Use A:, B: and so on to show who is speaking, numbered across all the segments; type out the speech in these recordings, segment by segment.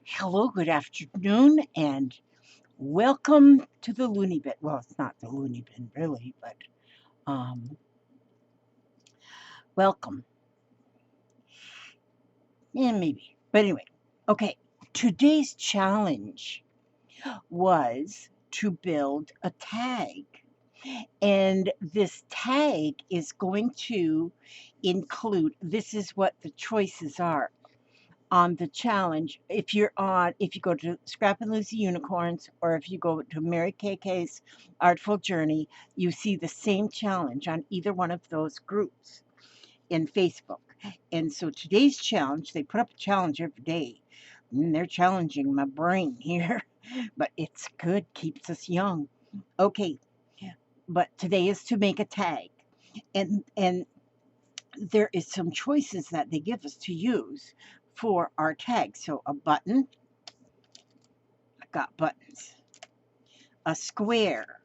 A: Hello, good afternoon, and welcome to the Looney Bin. Well, it's not the Looney Bin, really, but um, welcome. Yeah, maybe. But anyway, okay. Today's challenge was to build a tag. And this tag is going to include this is what the choices are on the challenge. If you go to Scrap and Lucy Unicorns, or if you go to Mary KK's Artful Journey, you see the same challenge on either one of those groups in Facebook. And so today's challenge, they put up a challenge every day. And they're challenging my brain here, but it's good, keeps us young. Okay, but today is to make a tag. And there is some choices that they give us to use for our tag. So a button, I got buttons. A square.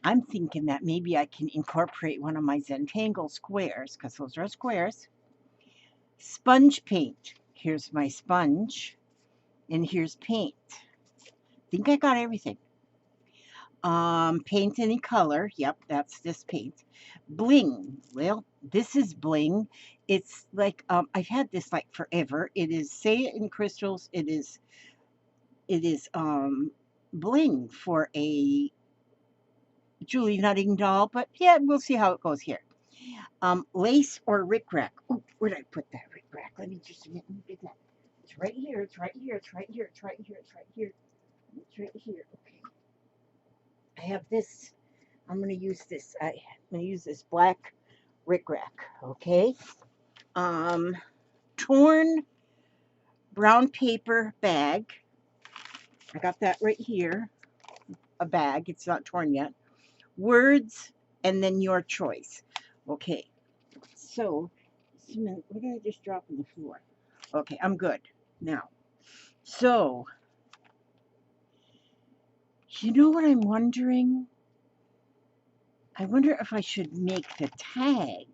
A: I'm thinking that maybe I can incorporate one of my Zentangle squares, because those are squares. Sponge paint. Here's my sponge, and here's paint. Think I got everything. Paint any color. Yep, that's this paint. Bling. Well, this is bling. It's like I've had this like forever. It is Say It in Crystals. It is bling for a Julie Nutting doll, but yeah, we'll see how it goes here. Lace or rickrack. Oh, where did I put that rickrack? Let me just get that. It's right here. It's right here. It's right here. It's right here. It's right here. It's right here. Okay. I have this. I'm going to use this. I'm going to use this black rickrack. Okay. Um, Torn brown paper bag. I got that right here. A bag. It's not torn yet. Words and then your choice. Okay. So, what did I just drop on the floor? Okay, I'm good now. So, you know what I'm wondering? I wonder if I should make the tag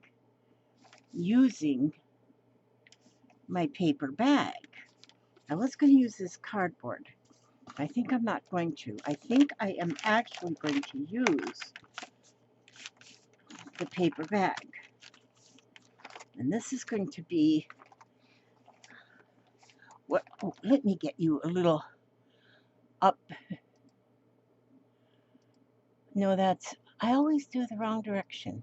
A: using my paper bag. I was going to use this cardboard. I think I'm not going to. I think I am actually going to use the paper bag. And this is going to be what, oh, let me get you a little up. No, I always do the wrong direction.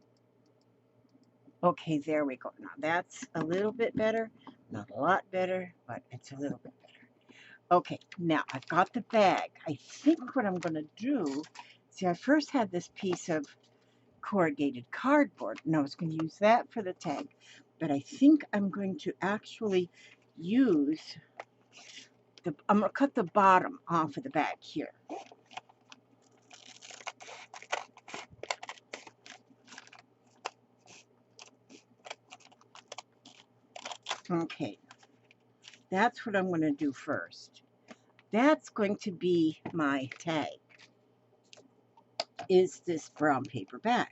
A: Okay, there we go. Now that's a little bit better. Not a lot better, but it's a little bit better. Okay, now I've got the bag. I think what I'm going to do, see, I first had this piece of corrugated cardboard, and I was going to use that for the tag. But I think I'm going to actually use I'm going to cut the bottom off of the bag here. Okay, that's what I'm going to do first. That's going to be my tag, is this brown paper bag.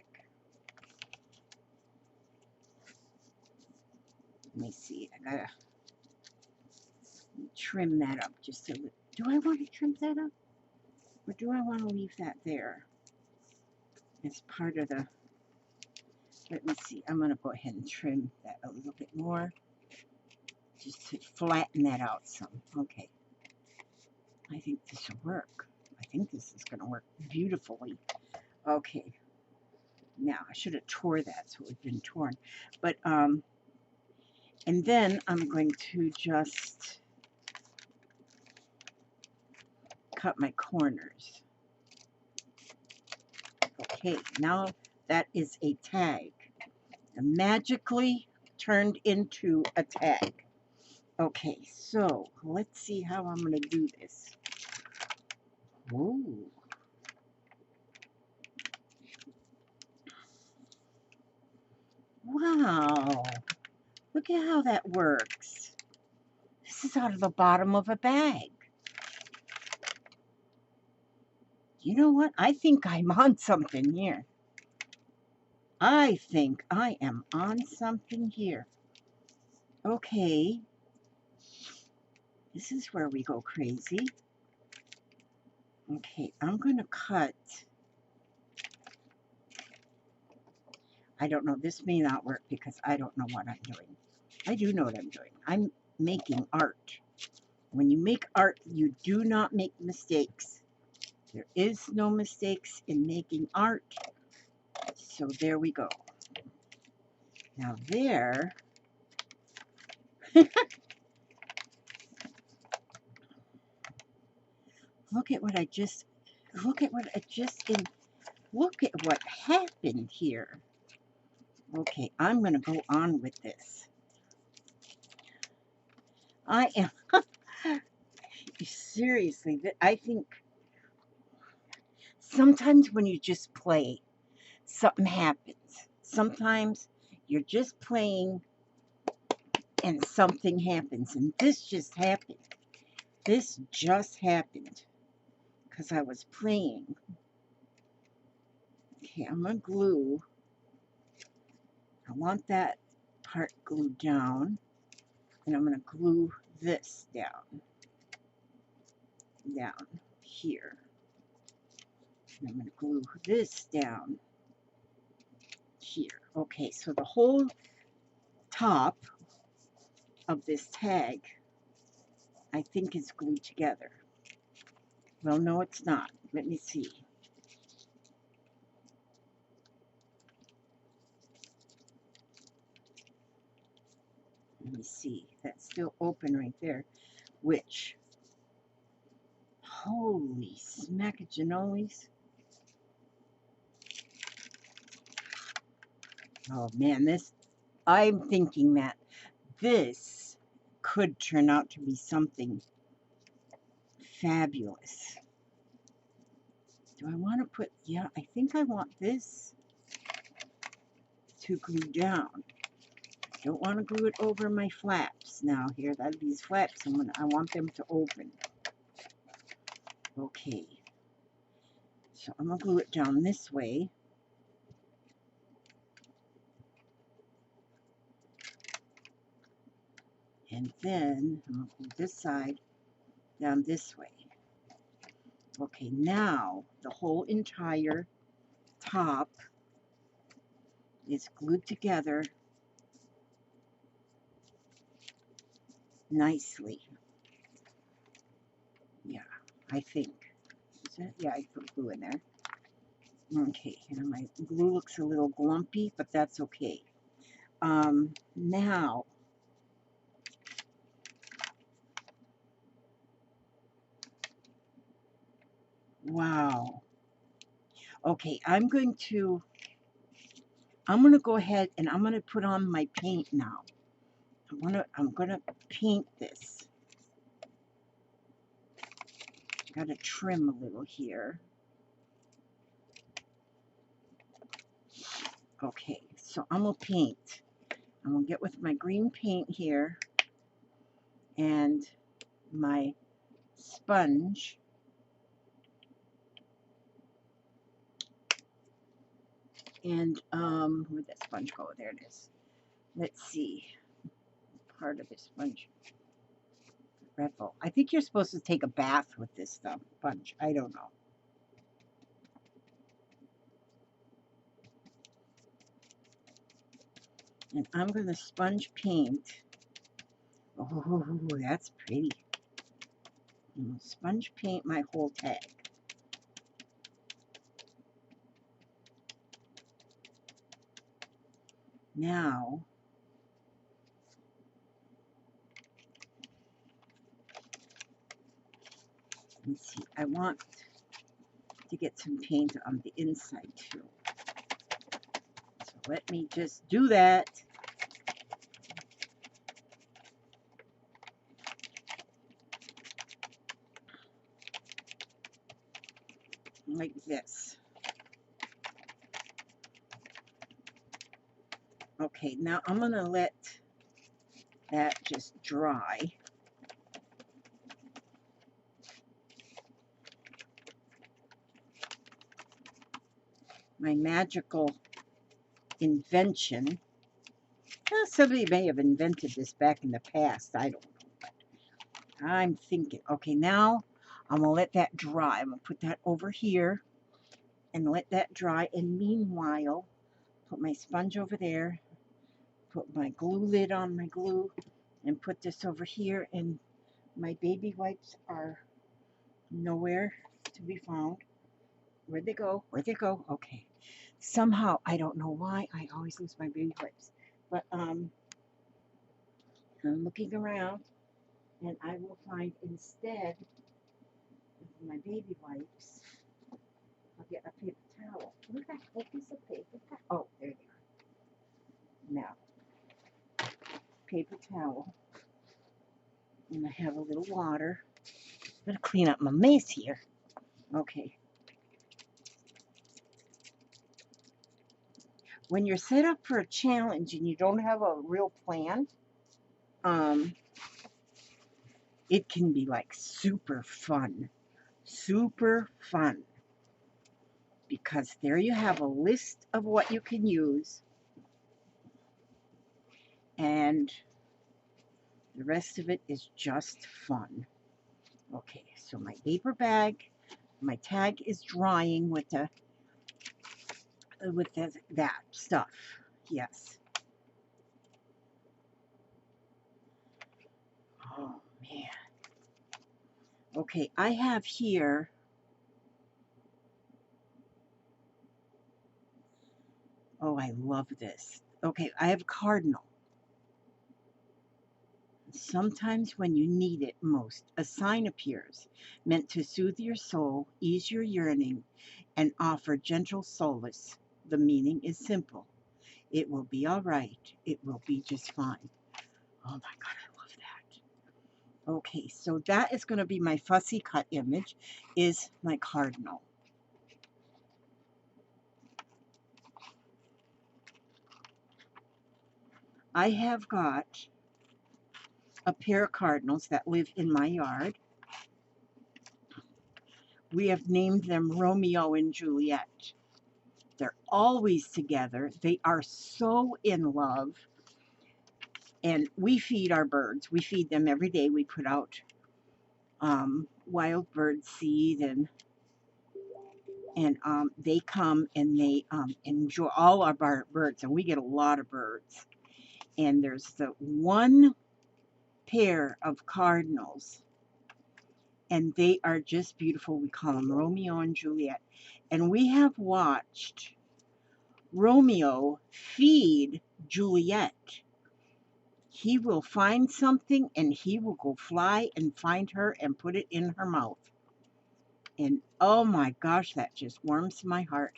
A: Let me see, I gotta trim that up just a little. Do I want to trim that up? Or do I want to leave that there? It's part of the, let me see, I'm going to go ahead and trim that a little bit more. Just to flatten that out some. Okay. I think this will work. I think this is going to work beautifully. Okay. Now, I should have tore that so it had been torn. But, and then I'm going to just cut my corners. Okay, now that is a tag. Magically turned into a tag. Okay, so let's see how I'm going to do this. Ooh. Wow. Look at how that works. This is out of the bottom of a bag. You know what? I think I'm on something here. I think I am on something here. Okay. This is where we go crazy. Okay, I'm going to cut. I don't know. This may not work because I don't know what I'm doing. I do know what I'm doing. I'm making art. When you make art, you do not make mistakes. There is no mistakes in making art. So there we go. Now there, look at what I just, look at what I just did. Look at what happened here. Okay, I'm going to go on with this. I am, seriously, I think sometimes when you just play, something happens. Sometimes you're just playing and something happens. And this just happened. This just happened because I was playing. Okay, I'm going to glue. I want that part glued down. And I'm going to glue this down here. And I'm going to glue this down here. Okay, so the whole top of this tag, I think, is glued together. Well, no, it's not. Let me see. Let me see. That's still open right there. Which, holy smackagenoloes. Oh man, this, I'm thinking that this could turn out to be something fabulous. Do I want to put, yeah, I think I want this to glue down. I don't want to glue it over my flaps now here. These flaps, I want them to open. Okay. So I'm going to glue it down this way. And then I'm going to glue this side down this way. Okay, now the whole entire top is glued together nicely. Yeah, I think. Is that? Yeah, I put glue in there. Okay, and my glue looks a little glumpy, but that's okay. Now, wow. Okay, I'm going to go ahead and I'm going to put on my paint now. I'm going to paint this. Got to trim a little here. Okay, so I'm going to paint. I'm going to get with my green paint here and my sponge. And where'd that sponge go? There it is. Let's see. Part of the sponge. Redful. I think you're supposed to take a bath with this stuff. Sponge. I don't know. And I'm going to sponge paint. Oh, that's pretty. I'm going to sponge paint my whole tag. Now, let's see. I want to get some paint on the inside too. So let me just do that. Like this. Okay, now I'm going to let that just dry. My magical invention. Well, somebody may have invented this back in the past. I don't know. I'm thinking. Okay, now I'm going to let that dry. I'm going to put that over here and let that dry. And meanwhile, put my sponge over there, put my glue lid on my glue, and put this over here. And my baby wipes are nowhere to be found. Where'd they go? Where'd they go? Okay. Somehow, I don't know why, I always lose my baby wipes. But I'm looking around, and I will find instead of my baby wipes, I'll get a paper towel. Where the heck is the paper towel? Oh, there they are. Now, paper towel. And I have a little water. I'm going to clean up my mess here. Okay. When you're set up for a challenge and you don't have a real plan, it can be like super fun. Super fun. Because there you have a list of what you can use, and the rest of it is just fun. Okay, so my paper bag, my tag is drying with that stuff. Yes. Oh man. Okay, I have here. Oh, I love this. Okay, I have cardinal. Sometimes when you need it most, a sign appears, meant to soothe your soul, ease your yearning, and offer gentle solace. The meaning is simple. It will be all right. It will be just fine. Oh my God, I love that. Okay, so that is going to be my fussy cut image, is my cardinal. I have got a pair of cardinals that live in my yard. We have named them Romeo and Juliet. They're always together. They are so in love. And we feed our birds. We feed them every day. We put out wild bird seed, and they come and they enjoy all our birds, and we get a lot of birds. And there's the one pair of cardinals, and they are just beautiful. We call them Romeo and Juliet. And we have watched Romeo feed Juliet. He will find something and he will go fly and find her and put it in her mouth. And oh my gosh, that just warms my heart.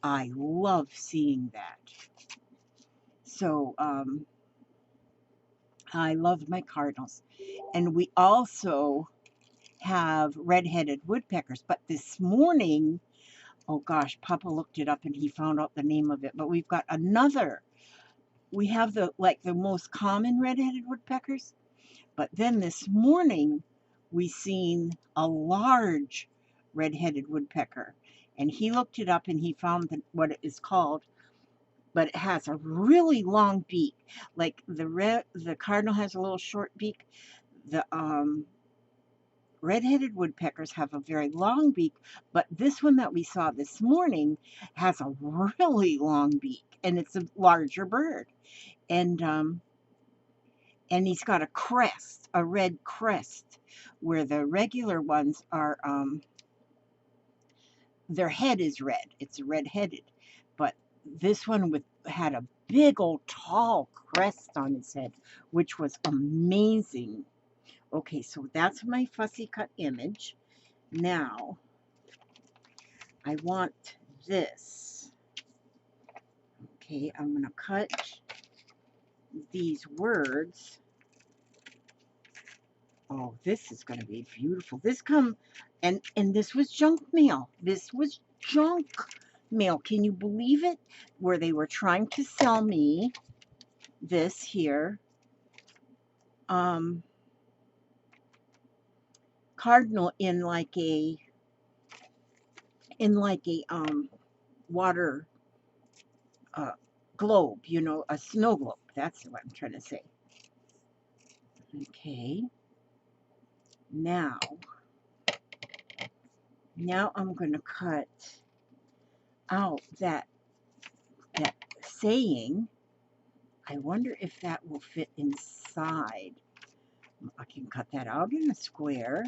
A: I love seeing that. So I love my cardinals. And we also have red-headed woodpeckers. But this morning, oh gosh, Papa looked it up and he found out the name of it. But we've got another. We have the most common red-headed woodpeckers. But then this morning, we seen a large red-headed woodpecker. And he looked it up and he found what it is called. But it has a really long beak. Like the cardinal has a little short beak. The red-headed woodpeckers have a very long beak, but this one that we saw this morning has a really long beak, and it's a larger bird. And he's got a crest, a red crest, where the regular ones are, their head is red. It's red-headed, but this one had a big old tall crest on his head, which was amazing. Okay, so that's my fussy cut image. Now, I want this. Okay, I'm going to cut these words. Oh, this is going to be beautiful. And this was junk mail. This was junk mail. Can you believe it? Where they were trying to sell me this here. Cardinal in like a water globe, a snow globe. That's what I'm trying to say. Okay. Now I'm going to cut out that saying. I wonder if that will fit inside. I can cut that out in a square.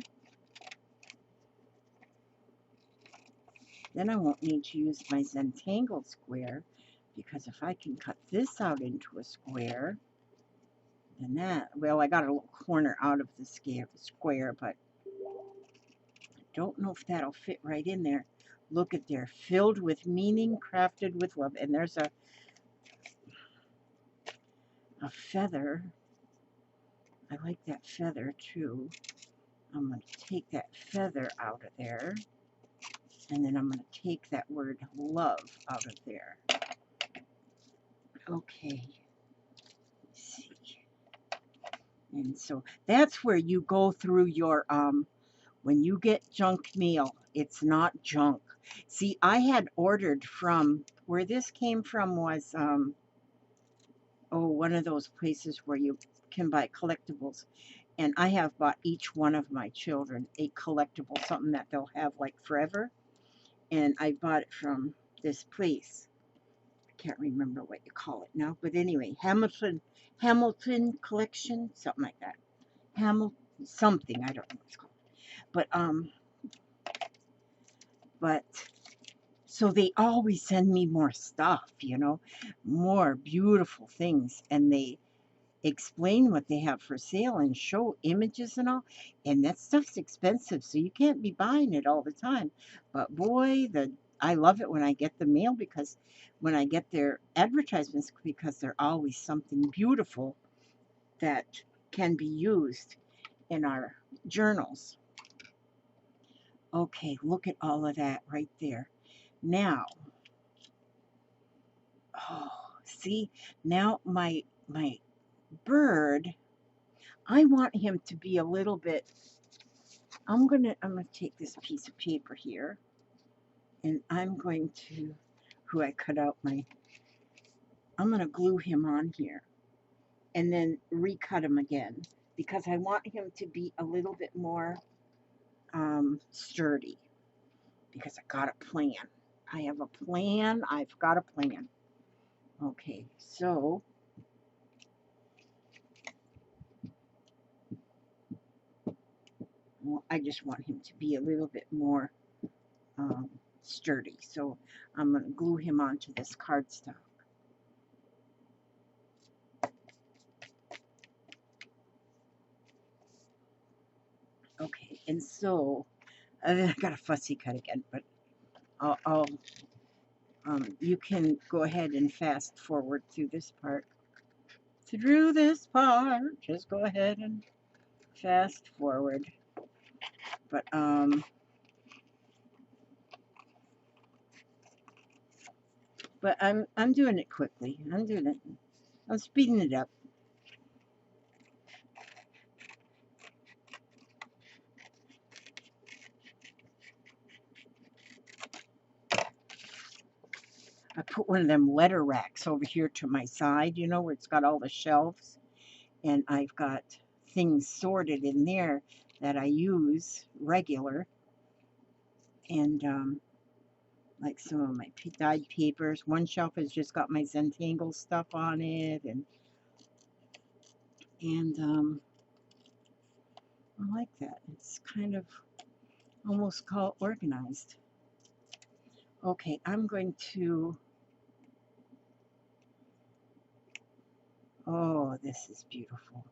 A: Then I won't need to use my Zentangle square, because if I can cut this out into a square, then that, well, I got a little corner out of the square, but I don't know if that'll fit right in there. Look at there, filled with meaning, crafted with love. And there's a feather. I like that feather too. I'm going to take that feather out of there. And then I'm going to take that word love out of there. Okay. Let's see. And so that's where you go through your, when you get junk mail, it's not junk. See, I had ordered from, where this came from was, one of those places where you can buy collectibles. And I have bought each one of my children a collectible, something that they'll have like forever. And I bought it from this place. I can't remember what you call it now, but anyway, Hamilton Collection, something like that. Something, I don't know what it's called. But so they always send me more stuff, more beautiful things, and they explain what they have for sale and show images and all, and that stuff's expensive, so you can't be buying it all the time. But boy, I love it when I get the mail, because when I get their advertisements, because they're always something beautiful that can be used in our journals. Okay, look at all of that right there. Now, oh, see, now my bird, I want him to be a little bit, I'm gonna take this piece of paper here, and I'm going to, I cut out I'm gonna glue him on here, and then recut him again, because I want him to be a little bit more sturdy, because I got a plan. I have a plan. I've got a plan. Okay, so I just want him to be a little bit more sturdy. So I'm going to glue him onto this cardstock. Okay, and so I got a fussy cut again, but you can go ahead and fast forward through this part. Just go ahead and fast forward. But I'm doing it quickly. I'm speeding it up. I put one of them letter racks over here to my side, where it's got all the shelves. And I've got things sorted in there that I use regular. And like some of my dyed papers. One shelf has just got my Zentangle stuff on it. And I like that. It's kind of almost called organized. Okay, I'm going to, oh, this is beautiful.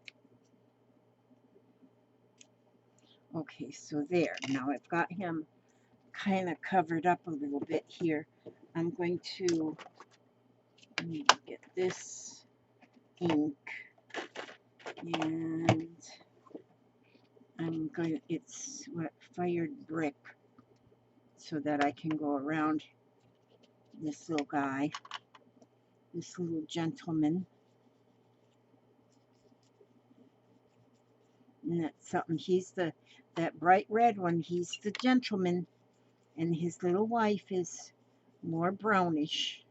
A: Okay, so there. Now I've got him kind of covered up a little bit here. I'm going to, let me get this ink, and I'm going to, it's what, fired brick, so that I can go around this little guy, this little gentleman. And that's something, that bright red one, he's the gentleman, and his little wife is more brownish.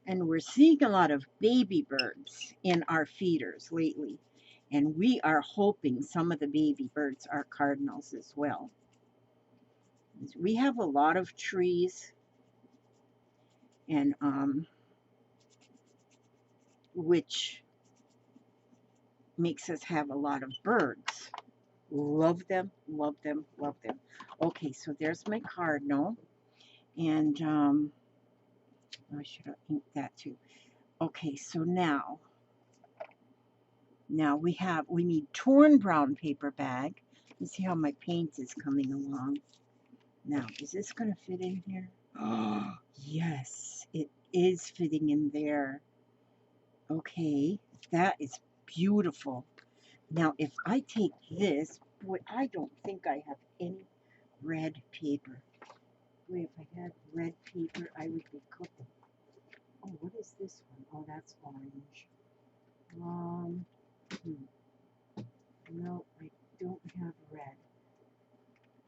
A: And we're seeing a lot of baby birds in our feeders lately. And we are hoping some of the baby birds are cardinals as well. We have a lot of trees, and which makes us have a lot of birds. Love them, love them, love them. Okay, so there's my cardinal, and I should have inked that too. Okay, so now we need torn brown paper bag. Let's see how my paint is coming along. Now, is this going to fit in here? Oh, yes, it is fitting in there. Okay, that is beautiful. Now, if I take this, boy, I don't think I have any red paper. Boy, if I had red paper, I would be cooking. Oh, what is this one? Oh, that's orange. No, I don't have red.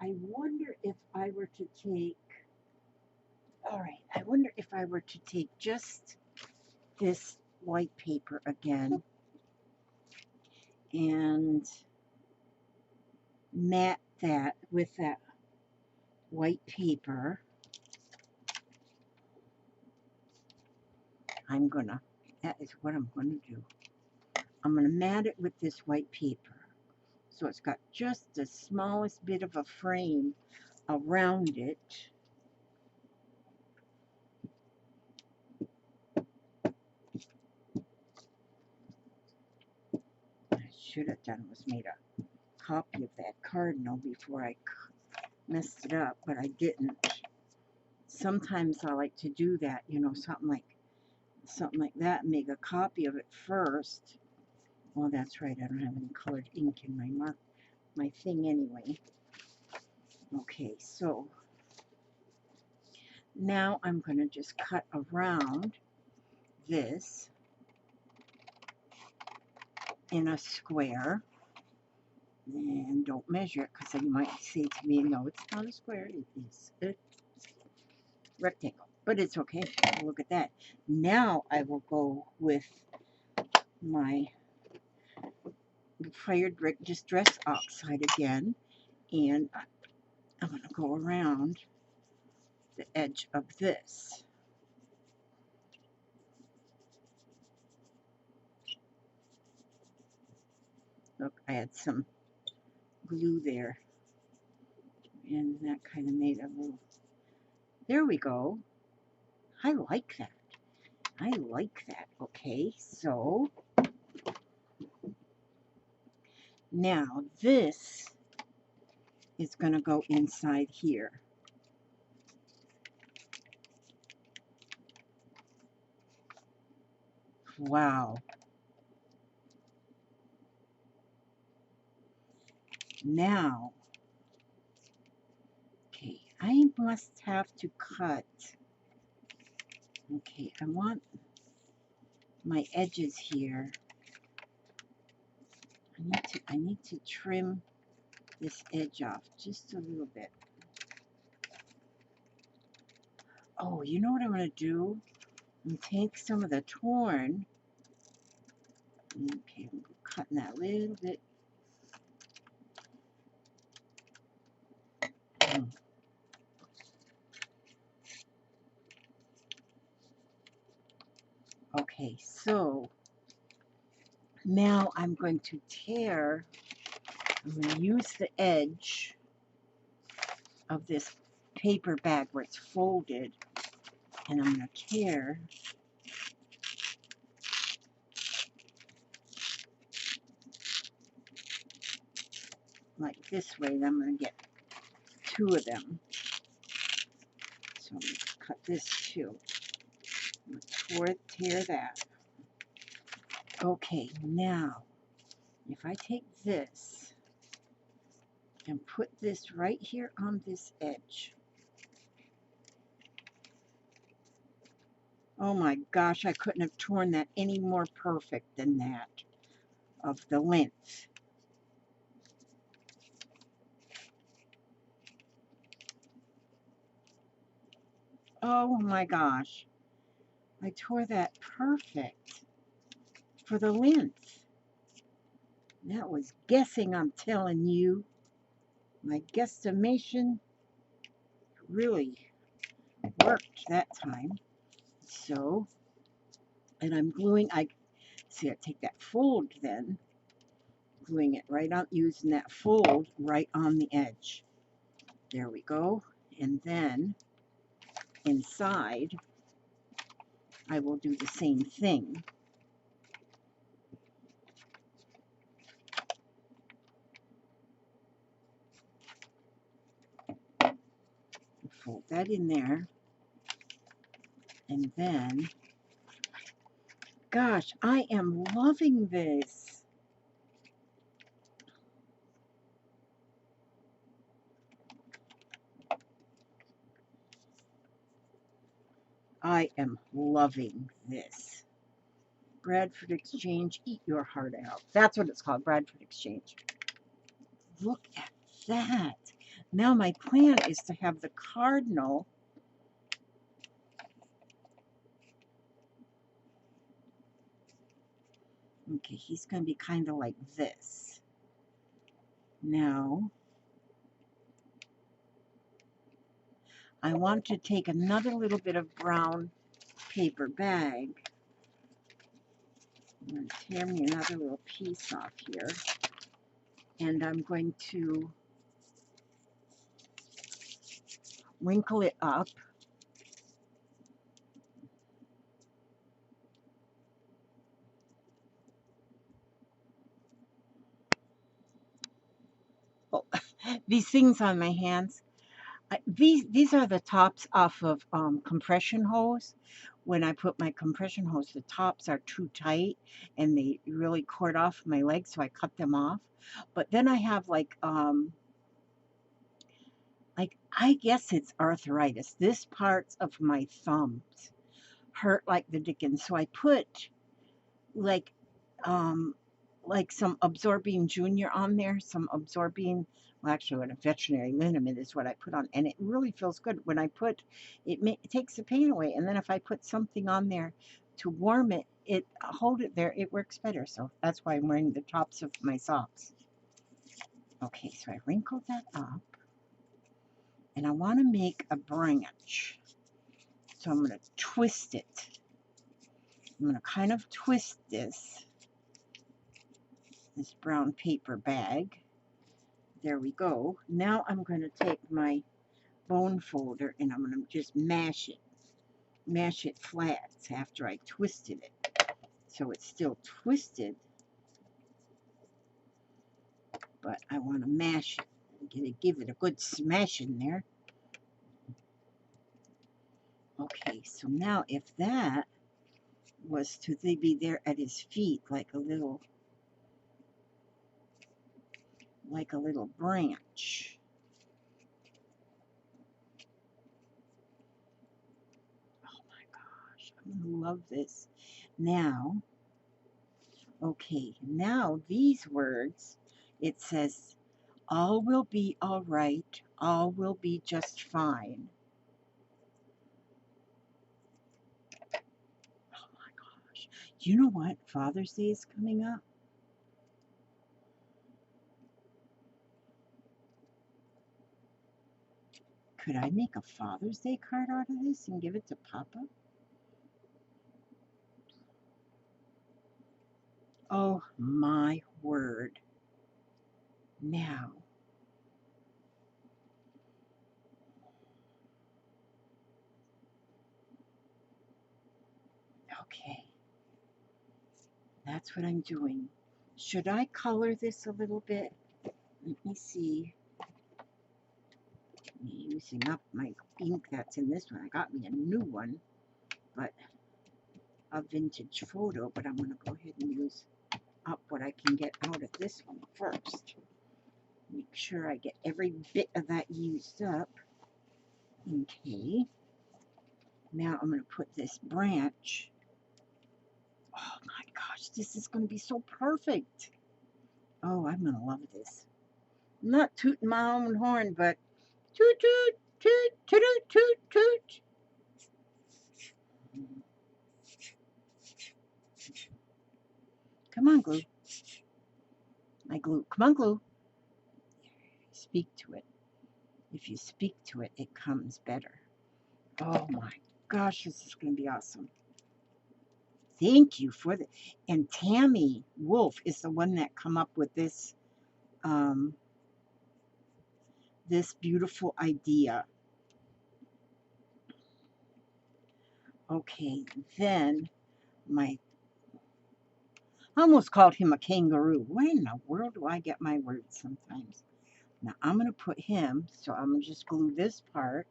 A: I wonder if I were to take, all right, I wonder if I were to take just this white paper again and mat that with that white paper. That is what I'm gonna do. I'm gonna mat it with this white paper. So it's got just the smallest bit of a frame around it. What I should have done was made a copy of that cardinal before I messed it up, but I didn't. Sometimes I like to do that, you know, something like that, make a copy of it first. Well, that's right, I don't have any colored ink in my thing anyway. Okay, so now I'm going to just cut around this in a square. And don't measure it, because then you might say to me, no, it's not a square, it is a rectangle. But it's okay, look at that. Now I will go with my fired distress oxide again, and I'm going to go around the edge of this. Look, I had some glue there, and that kind of made a little, there we go. I like that. I like that. Okay, so now this is going to go inside here. Wow. Now, okay, I must have to cut. Okay, I want my edges here. I need to trim this edge off just a little bit. Oh, you know what I'm going to do? I'm going to take some of the torn. Okay, I'm cutting that a little bit. Okay, so now I'm going to I'm going to use the edge of this paper bag where it's folded, and I'm going to tear like this way. Then I'm going to get two of them. So I'm going to cut this too. I'm going to tear that. Okay, now if I take this and put this right here on this edge. Oh my gosh, I couldn't have torn that any more perfect than that of the length. Oh my gosh. I tore that perfect for the length. That was guessing, I'm telling you. My guesstimation really worked that time. So, and I'm gluing, I take that fold then, gluing it right on, using that fold right on the edge. There we go. And then inside, I will do the same thing. Fold that in there. And then, gosh, I am loving this. I am loving this. Bradford Exchange, eat your heart out. That's what it's called, Bradford Exchange. Look at that. Now my plan is to have the cardinal okay, he's going to be kind of like this. Now, I want to take another little bit of brown paper bag. I'm going to tear me another little piece off here. And I'm going to wrinkle it up. Oh, these things on my hands. These are the tops off of compression hose. When I put my compression hose, the tops are too tight and they really cord off my legs, so I cut them off. But then I have like I guess it's arthritis. This parts of my thumbs hurt like the dickens, so I put like um some absorbing junior on there, some absorbing, well, actually what a veterinary liniment is what I put on, and it really feels good when I put it. It takes the pain away, and then if I put something on there to warm it, hold it there, it works better. So that's why I'm wearing the tops of my socks. Okay, so I wrinkled that up, and I want to make a branch, so I'm going to twist it. I'm going to kind of twist this brown paper bag. There we go. Now I'm going to take my bone folder and I'm going to just mash it flat after I twisted it. So it's still twisted, but I want to mash it. I'm going to give it a good smash in there. Okay, so now if that was to be there at his feet like a little branch. Oh my gosh, I'm going to love this. Now, okay, now these words, it says, all will be all right, all will be just fine. Oh my gosh. You know what? Father's Day is coming up. Could I make a Father's Day card out of this and give it to Papa? Oh my word. Now, okay, that's what I'm doing. Should I color this a little bit? Let me see. I'm using up my ink that's in this one. I got me a new one, but a vintage photo, but I'm going to go ahead and use up what I can get out of this one first. Make sure I get every bit of that used up. Okay. Now I'm going to put this branch. Oh my gosh, this is going to be so perfect. Oh, I'm going to love this. I'm not tooting my own horn, but toot toot toot toot toot toot. Come on, glue. My glue. Come on, glue. Speak to it. If you speak to it, it comes better. Oh my gosh, this is going to be awesome. Thank you for the. And Tammy Wolf is the one that come up with this this beautiful idea. Okay, then my I almost called him a kangaroo. Where in the world do I get my words sometimes? Now I'm going to put him, so I'm going to just glue this part.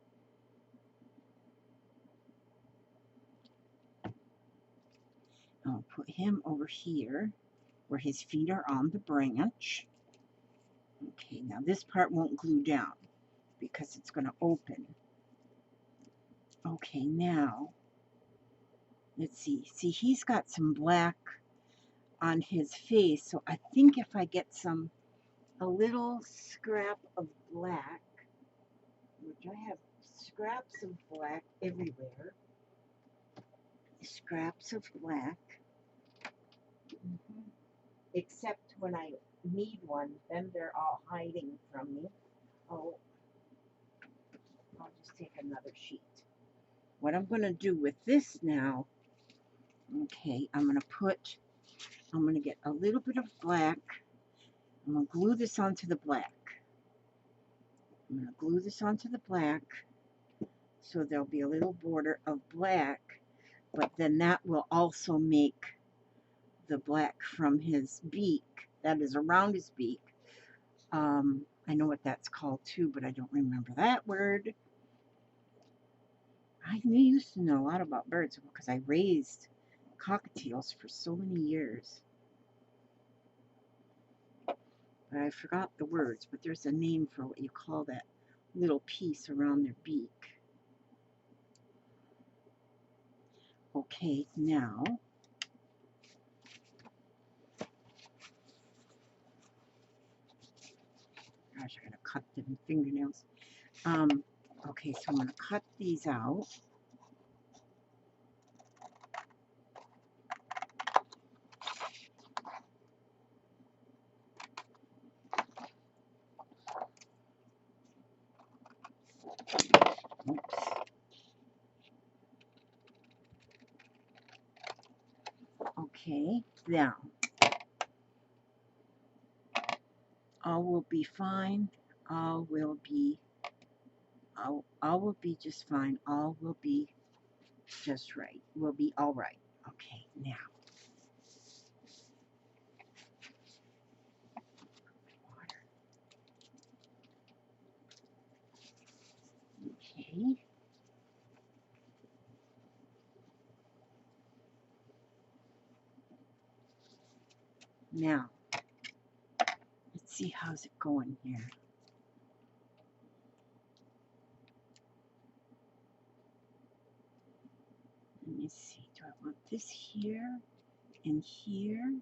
A: I'll put him over here where his feet are on the branch. Okay, now this part won't glue down because it's going to open. Okay, now let's see. See, he's got some black on his face, so I think if I get a little scrap of black, which I have scraps of black everywhere, scraps of black, except when I need one, then they're all hiding from me. Oh, I'll just take another sheet. What I'm going to do with this now, okay, I'm going to get a little bit of black. I'm going to glue this onto the black. I'm going to glue this onto the black so there'll be a little border of black, but then that will also make the black from his beak, that is around his beak. I know what that's called too, but I don't remember that word. I used to know a lot about birds because I raised cockatiels for so many years. But I forgot the words, but there's a name for what you call that little piece around their beak. Okay, now gosh, I gotta cut them fingernails. Okay, so I'm gonna cut these out. Oops. Okay, now all will be fine. All will be just fine. All will be just right. Will be all right. Okay, now. Okay. Now, let's see how's it going here. Let me see. Do I want this here and here?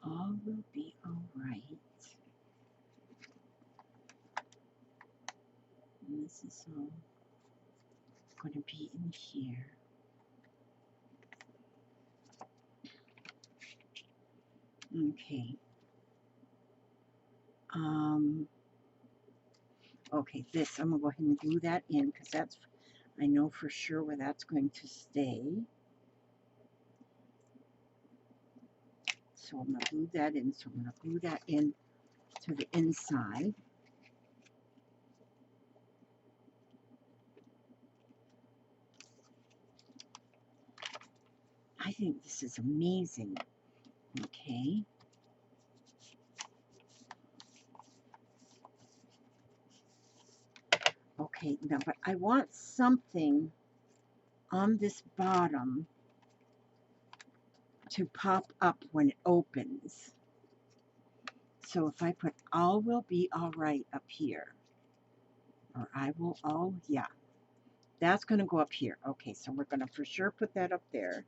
A: All will be all right. And this is all going to be in here. Okay. Okay, this, I'm going to go ahead and glue that in because that's, I know for sure where that's going to stay. So I'm going to glue that in. So I'm going to glue that in to the inside. I think this is amazing. Okay. Okay, now, but I want something on this bottom to pop up when it opens. So if I put all will be all right up here, or I will all, yeah, that's going to go up here. Okay, so we're going to for sure put that up there.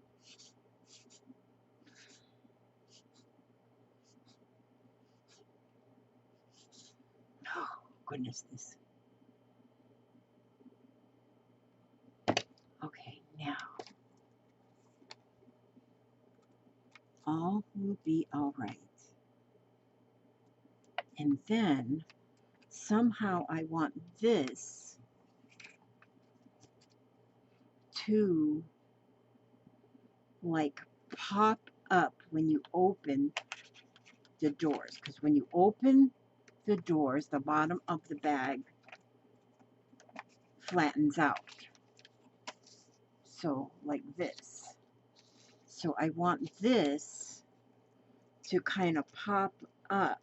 A: Oh, goodness, this. All will be all right. And then somehow I want this to like pop up when you open the doors, because when you open the doors, the bottom of the bag flattens out. So like this. So I want this to kind of pop up.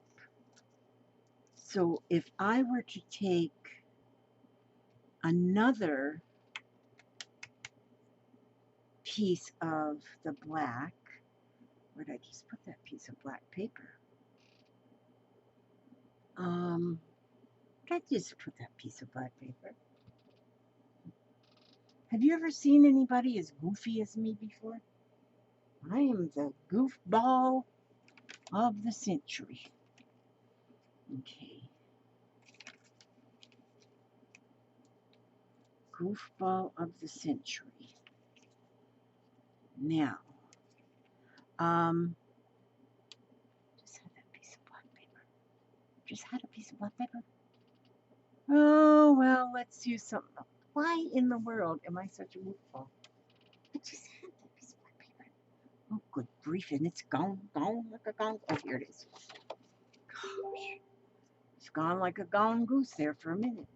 A: So if I were to take another piece of the black, where did I just put that piece of black paper? Did I just put that piece of black paper? Have you ever seen anybody as goofy as me before? I am the goofball of the century. Okay. Goofball of the century. Now, just had that piece of black paper. Just had a piece of black paper. Oh, well, let's use something. Why in the world am I such a goofball? I just had that piece of black paper. Oh, good grief, and it's gone like a gone. Oh, here it is. Gosh. It's gone like a gone goose there for a minute.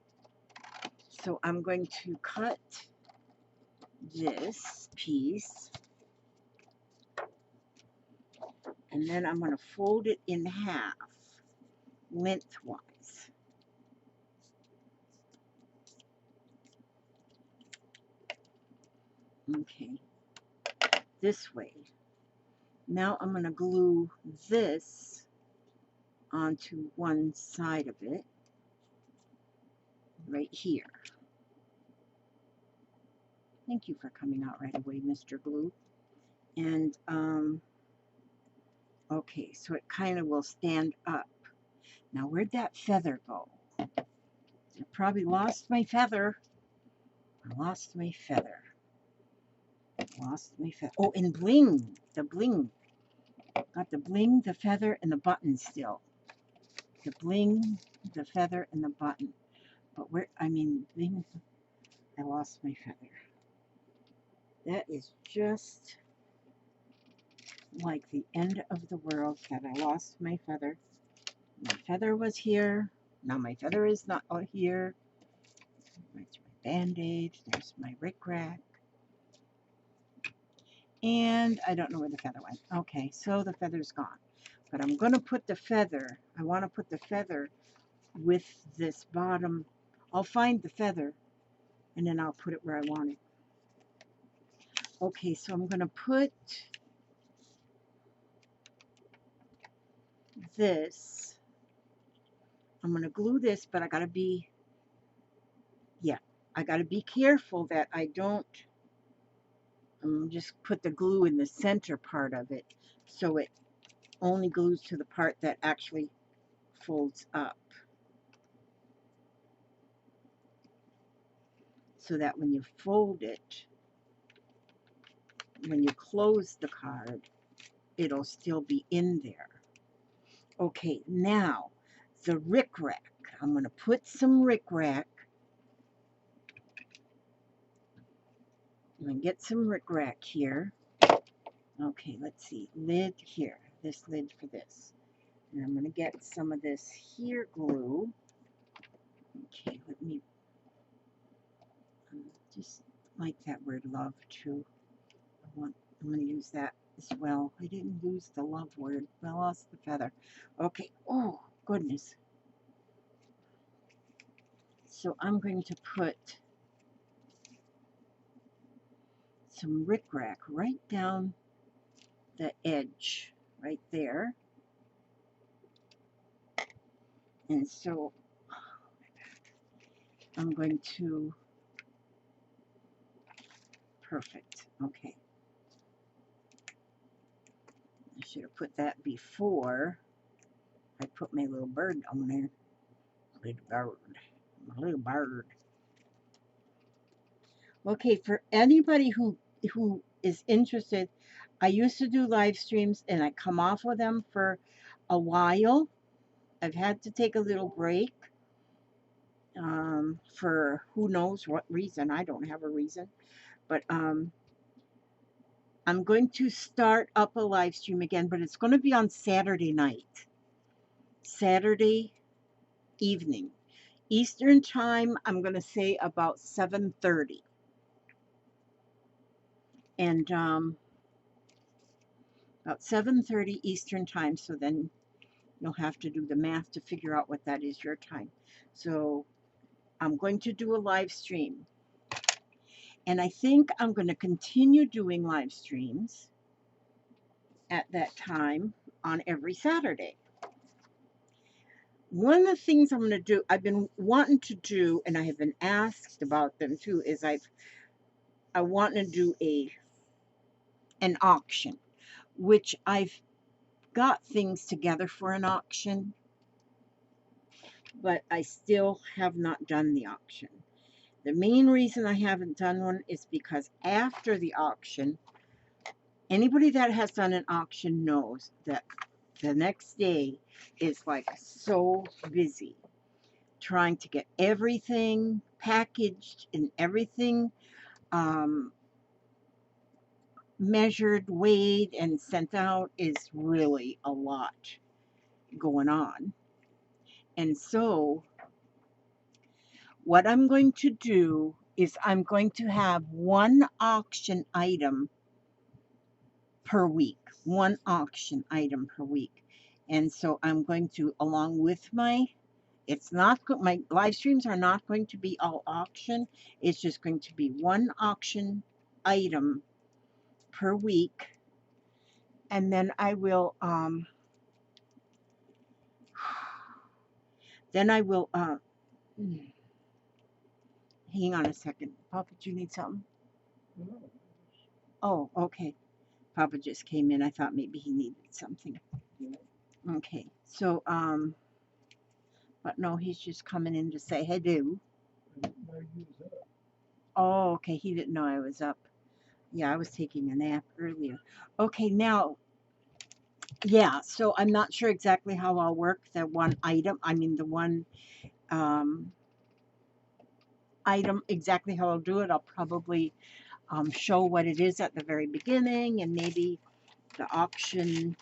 A: So I'm going to cut this piece, and then I'm going to fold it in half lengthwise. Okay, this way. Now I'm going to glue this onto one side of it, right here. Thank you for coming out right away, Mr. Glue. And, okay, so it kind of will stand up. Now, where'd that feather go? I probably lost my feather. I lost my feather. Lost my feather. Oh, and bling. The bling. Got the bling, the feather, and the button still. The bling, the feather, and the button. But where, I mean, bling, I lost my feather. That is just like the end of the world that I lost my feather. My feather was here. Now my feather is not here. There's my band-aid. There's my rickrack. And I don't know where the feather went. Okay, so the feather's gone. But I'm going to put the feather, I want to put the feather with this bottom. I'll find the feather, and then I'll put it where I want it. Okay, so I'm going to put this. I'm going to glue this, but I got to be, yeah, I got to be careful that I don't just put the glue in the center part of it, so it only glues to the part that actually folds up, so that when you fold it, when you close the card, it'll still be in there. Okay, now the rickrack. I'm going to put some rickrack. I'm going to get some rickrack here. Okay, let's see. Lid here. This lid for this. And I'm going to get some of this here glue. Okay, let me just like that word love too. I'm going to use that as well. I didn't lose the love word. I lost the feather. Okay. Oh, goodness. So I'm going to put some rickrack right down the edge, right there. And so I'm going to, perfect. Okay. I should have put that before I put my little bird on there. Little bird. My little bird. Okay, for anybody who is interested, I used to do live streams and I come off of them for a while. I've had to take a little break for who knows what reason. I don't have a reason. But I'm going to start up a live stream again, but it's going to be on Saturday night, Saturday evening. Eastern time, I'm going to say about 7:30. And about 7:30 Eastern time, so then you'll have to do the math to figure out what that is your time. So I'm going to do a live stream. And I think I'm going to continue doing live streams at that time on every Saturday. One of the things I'm going to do, I've been wanting to do, and I have been asked about them too, is I want to do an auction, which I've got things together for an auction, but I still have not done the auction. The main reason I haven't done one is because after the auction, anybody that has done an auction knows that the next day is like so busy trying to get everything packaged and everything measured, weighed, and sent out is really a lot going on. And so what I'm going to do is I'm going to have one auction item per week, one auction item per week. And so I'm going to, along with it's not, my live streams are not going to be all auction. It's just going to be one auction item per week. And then I will, hang on a second. Papa, do you need something? Oh, okay. Papa just came in. I thought maybe he needed something. Okay. So, but no, he's just coming in to say hello. Oh, okay. He didn't know I was up. Yeah, I was taking a nap earlier. Okay, now, yeah, so I'm not sure exactly how I'll work the one item. I mean, the one item, exactly how I'll do it. I'll probably show what it is at the very beginning, and maybe the auction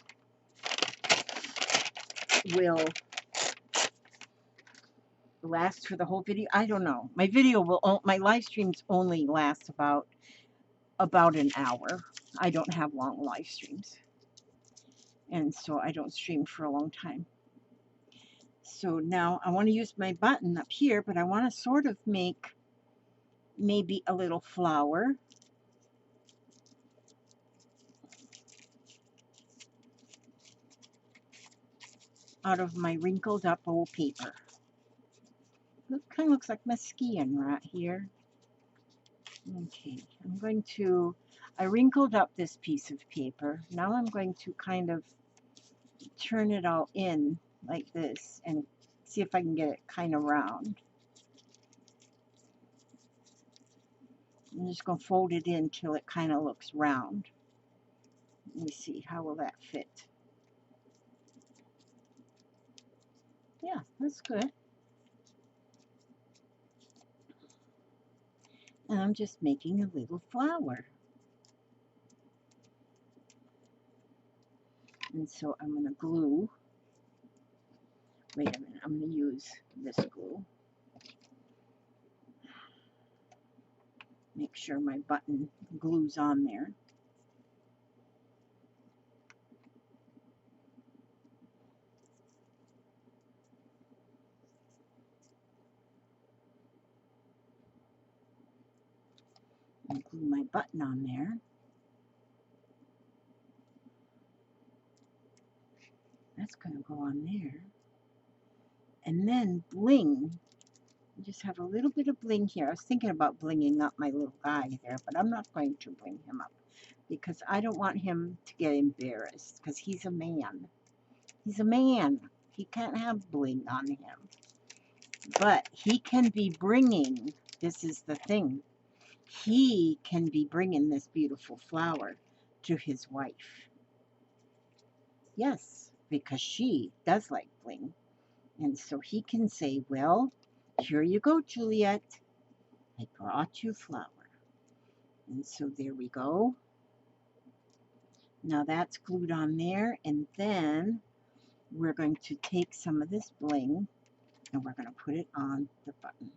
A: will last for the whole video. I don't know. My live streams only last about an hour. I don't have long live streams, and so I don't stream for a long time. So now I want to use my button up here, but I want to sort of make maybe a little flower out of my wrinkled up old paper. It kind of looks like my skiing right here. Okay, I wrinkled up this piece of paper. Now I'm going to kind of turn it all in like this and see if I can get it kind of round. I'm just going to fold it in till it kind of looks round. Let me see, how will that fit? Yeah, that's good. And I'm just making a little flower. And so I'm going to glue. Wait a minute, I'm going to use this glue. Make sure my button glues on there. And glue my button on there. That's going to go on there. And then bling. Just have a little bit of bling here. I was thinking about blinging up my little guy there, but I'm not going to bling him up because I don't want him to get embarrassed because he's a man. He's a man. He can't have bling on him. But he can be bringing, this is the thing, he can be bringing this beautiful flower to his wife. Yes, because she does like bling. And so he can say, well, here you go, Juliet. I brought you flour. And so there we go. Now that's glued on there. And then we're going to take some of this bling and we're going to put it on the button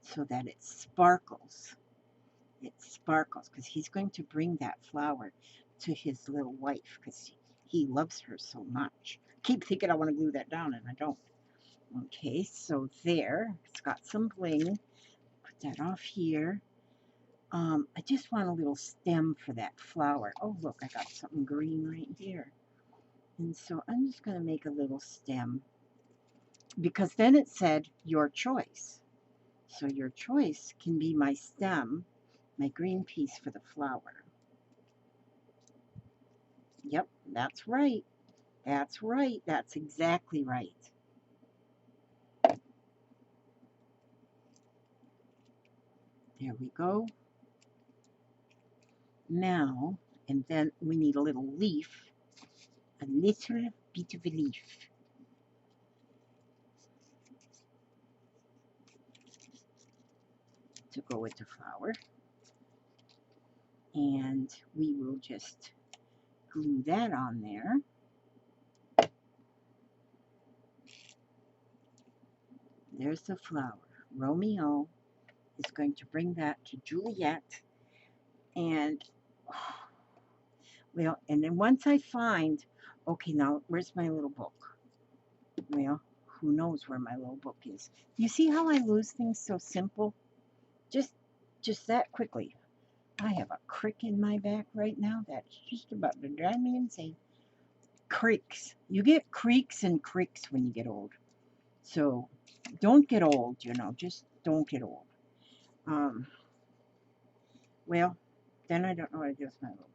A: so that it sparkles. It sparkles because he's going to bring that flower to his little wife because he loves her so much. Keep thinking I want to glue that down and I don't. Okay, so there, it's got some bling. Put that off here. I just want a little stem for that flower. Oh, look, I got something green right here. And so I'm just going to make a little stem because then it said your choice. So your choice can be my stem, my green piece for the flower. Yep, that's right. That's right. That's exactly right. There we go. Now, and then we need a little leaf, a little bit of a leaf. To go with the flower. And we will just glue that on there. There's the flower. Romeo is going to bring that to Juliet. And, well, and then once I find, okay, now, where's my little book? Well, who knows where my little book is. You see how I lose things so simple? Just that quickly. I have a crick in my back right now that's just about to drive me insane. Creaks. You get creaks and cricks when you get old. So don't get old, just don't get old. Well, then I don't know what to do with my little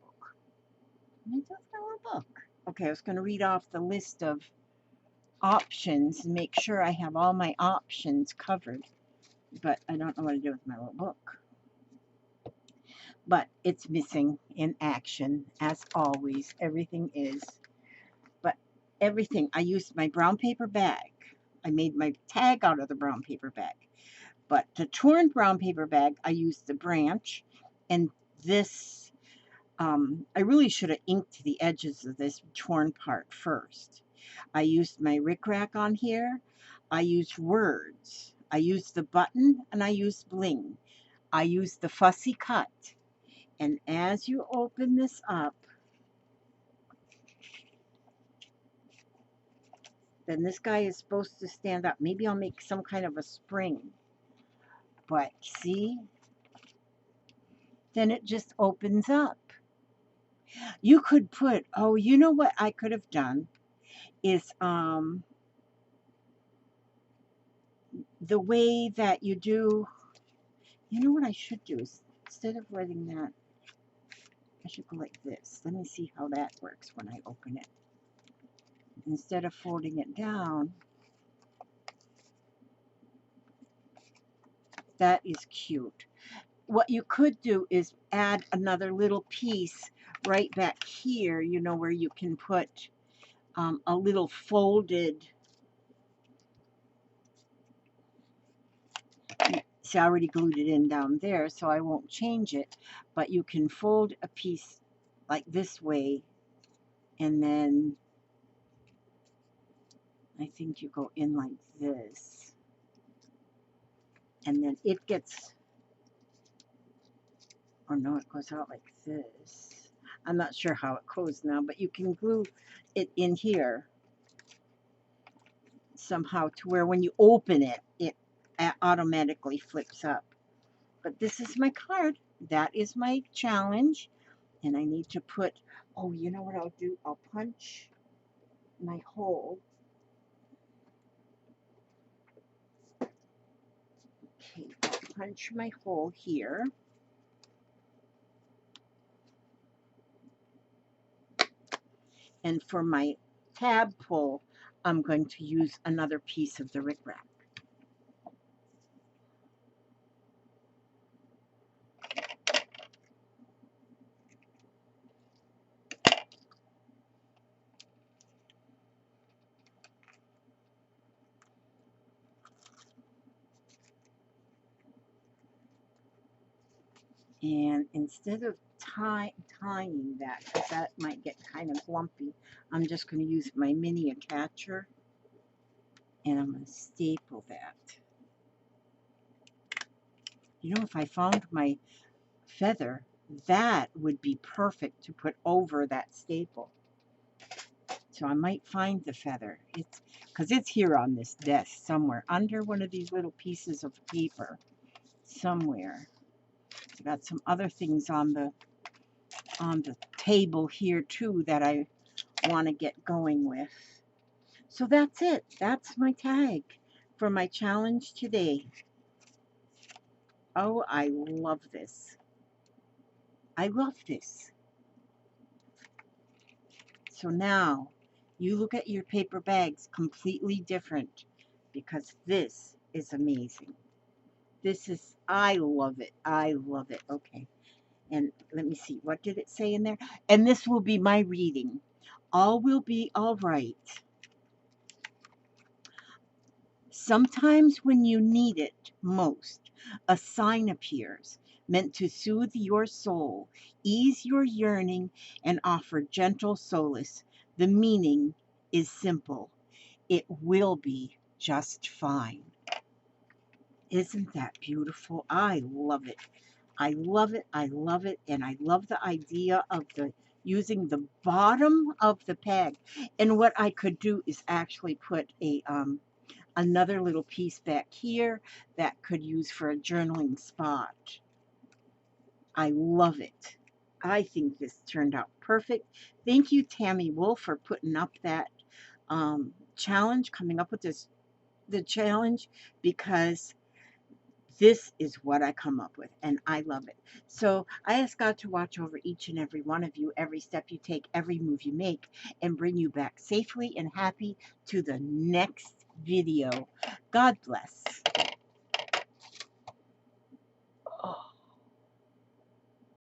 A: book. Okay, I was going to read off the list of options and make sure I have all my options covered, but I don't know what to do with my little book. But it's missing in action, as always. Everything is. But everything, I used my brown paper bag. I made my tag out of the brown paper bag. But the torn brown paper bag, I used the branch, and this, I really should have inked the edges of this torn part first. I used my rickrack on here. I used words. I used the button, and I used bling. I used the fussy cut. And as you open this up, then this guy is supposed to stand up. Maybe I'll make some kind of a spring. But see, then it just opens up. You could put, oh, you know what I could have done is the way that you do, you know what I should do is instead of letting that, I should go like this. Let me see how that works when I open it. Instead of folding it down, that is cute. What you could do is add another little piece right back here, where you can put a little folded. See, I already glued it in down there, so I won't change it, but you can fold a piece like this way, and then I think you go in like this, and then it gets, or no, it goes out like this. I'm not sure how it goes now, but you can glue it in here somehow to where when you open it, it automatically flips up. But this is my card. That is my challenge. And I need to put, oh, you know what I'll do? I'll punch my hole. Okay, I'll punch my hole here. And for my tab pull, I'm going to use another piece of the rickrack. And instead of tying that, because that might get kind of lumpy, I'm just going to use my mini attacher, and I'm going to staple that. You know, if I found my feather, that would be perfect to put over that staple. So I might find the feather. It's because it's here on this desk somewhere, under one of these little pieces of paper, somewhere. I got some other things on the table here too that I want to get going with. So that's it. That's my tag for my challenge today. Oh, I love this. I love this. So now you look at your paper bags completely different, because this is amazing. This is, I love it. I love it. Okay. And let me see, what did it say in there? And this will be my reading. All will be all right. Sometimes when you need it most, a sign appears, meant to soothe your soul, ease your yearning, and offer gentle solace. The meaning is simple. It will be just fine. Isn't that beautiful? I love it. I love it. I love it. And I love the idea of the using the bottom of the peg. And what I could do is actually put a another little piece back here that could use for a journaling spot. I love it. I think this turned out perfect. Thank you, Tammy Wolf, for putting up that challenge, coming up with the challenge, because this is what I come up with, and I love it. So I ask God to watch over each and every one of you, every step you take, every move you make, and bring you back safely and happy to the next video. God bless.